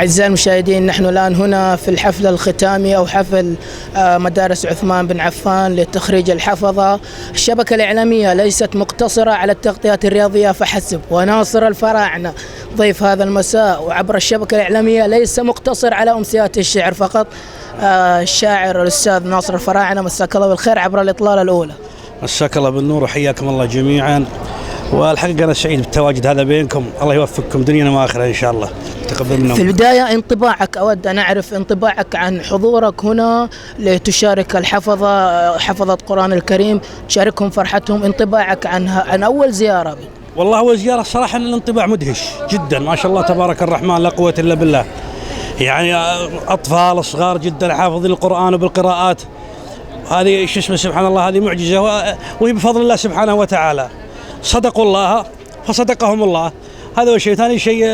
أعزائي المشاهدين، نحن الآن هنا في الحفل الختامي أو حفل مدارس عثمان بن عفان لتخريج الحفظة. الشبكة الإعلامية ليست مقتصرة على التغطيات الرياضية فحسب، وناصر الفراعنة ضيف هذا المساء. وعبر الشبكة الإعلامية ليس مقتصر على أمسيات الشعر فقط. الشاعر الأستاذ ناصر الفراعنة، مساك الله بالخير عبر الإطلالة الأولى. مساك الله بالنور وحياكم الله جميعا. والحقيقة أنا سعيد بالتواجد هذا بينكم، الله يوفقكم دنيا وآخرة إن شاء الله. تقبل منهم. في البداية انطباعك، أود أن أعرف انطباعك عن حضورك هنا لتشارك حفظة قرآن الكريم، تشاركهم فرحتهم. انطباعك عن أول زيارة. والله أول زيارة صراحة الانطباع مدهش جدا، ما شاء الله تبارك الرحمن لا قوة إلا بالله. يعني أطفال صغار جدا حافظين القرآن وبالقراءات، هذه سبحان الله، هذه معجزة وهي بفضل الله سبحانه وتعالى. صدقوا الله فصدقهم الله، هذا هو شيء. ثاني شيء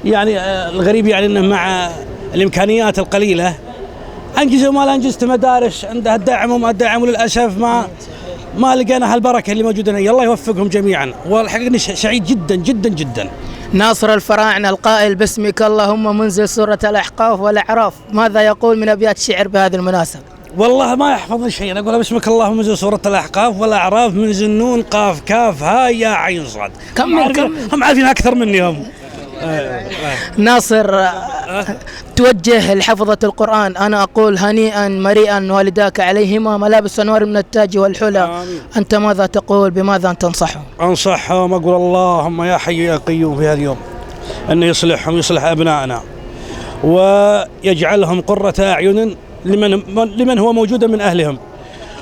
يعني الغريب يعني انه مع الامكانيات القليله انجزوا ما لا انجزت مدارس عندها الدعم وما الدعم، وللاسف ما لقينا هالبركه اللي موجوده هنا. الله يوفقهم جميعا، والحقيقه سعيد جدا جدا جدا. ناصر الفراعنة القائل باسمك اللهم منزل سورة الأحقاف والأعراف، ماذا يقول من أبيات شعر بهذه المناسبة؟ والله ما يحفظني شيء، أنا أقول باسمك اللهم منزل سورة الأحقاف والأعراف، منزل نون قاف كاف ها يا عين صاد. هم عارفين أكثر مني هم. ناصر، توجه لحفظة القرآن، أنا أقول هنيئا مريئا والداك عليهما ملابس أنوار من التاج والحلى. أنت ماذا تقول؟ بماذا تنصحهم؟ أنصحهم أقول اللهم يا حي يا قيوم في هذا اليوم أن يصلحهم، يصلح أبنائنا ويجعلهم قرة أعين لمن هو موجود من أهلهم،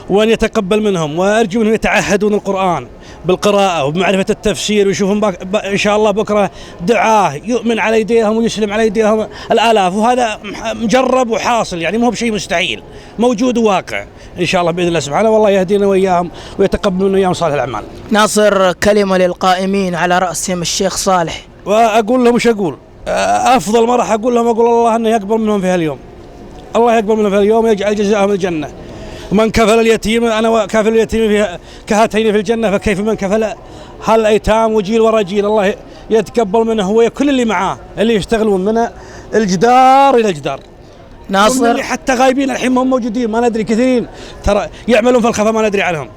وأن يتقبل منهم، وأرجو أنهم يتعهدون القرآن بالقراءة وبمعرفة التفسير، ويشوفون إن شاء الله بكرة دعاه يؤمن على يديهم ويسلم على يديهم الآلاف، وهذا مجرب وحاصل، يعني ما هو بشيء مستحيل، موجود وواقع إن شاء الله بإذن الله سبحانه. والله يهدينا وإياهم ويتقبل منا وإياهم صالح الأعمال. ناصر، كلمة للقائمين على رأسهم الشيخ صالح. وأقول لهم وش أقول؟ أفضل ما راح أقول لهم أقول الله أنه يقبل منهم في هاليوم، الله يقبل منهم في اليوم ويجعل جزاءهم الجنة. ومن كفل اليتيم، أنا كافل اليتيم كهاتين في الجنة، فكيف من كفل هالأيتام وجيل ورا جيل. الله يتقبل منه هو كل اللي معاه، اللي يشتغلون من الجدار إلى الجدار. ناصر، حتى غايبين الحين هم موجودين، ما ندري كثيرين ترى يعملون في الخفا ما ندري عنهم.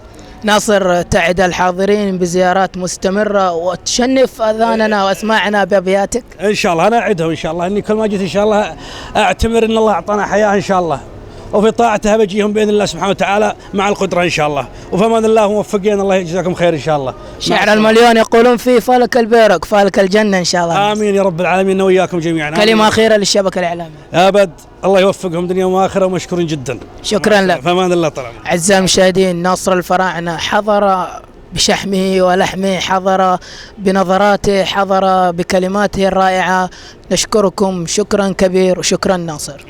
ناصر، تعد الحاضرين بزيارات مستمرة وتشنف أذاننا وأسماعنا بأبياتك. إن شاء الله أنا أعدهم إن شاء الله، إني كل ما جيت إن شاء الله أعتمر إن الله أعطانا حياة إن شاء الله، وفي طاعتها بجيهم بإذن الله سبحانه وتعالى مع القدرة إن شاء الله. وفمان الله موفقين، الله يجزاكم خير إن شاء الله. شعر المليون يقولون فيه فالك البيرك فالك الجنة إن شاء الله. آمين يا رب العالمين وإياكم جميعا. كلمة أخيرة للشبكة الإعلامية. أبد الله يوفقهم دنيا وآخرة، ومشكورين جدا. شكرا لك. فمان الله طبعا. أعزائي المشاهدين، ناصر الفراعنة حضر بشحمه ولحمه، حضر بنظراته، حضر بكلماته الرائعة. نشكركم شكرا كبير وشكرا ناصر.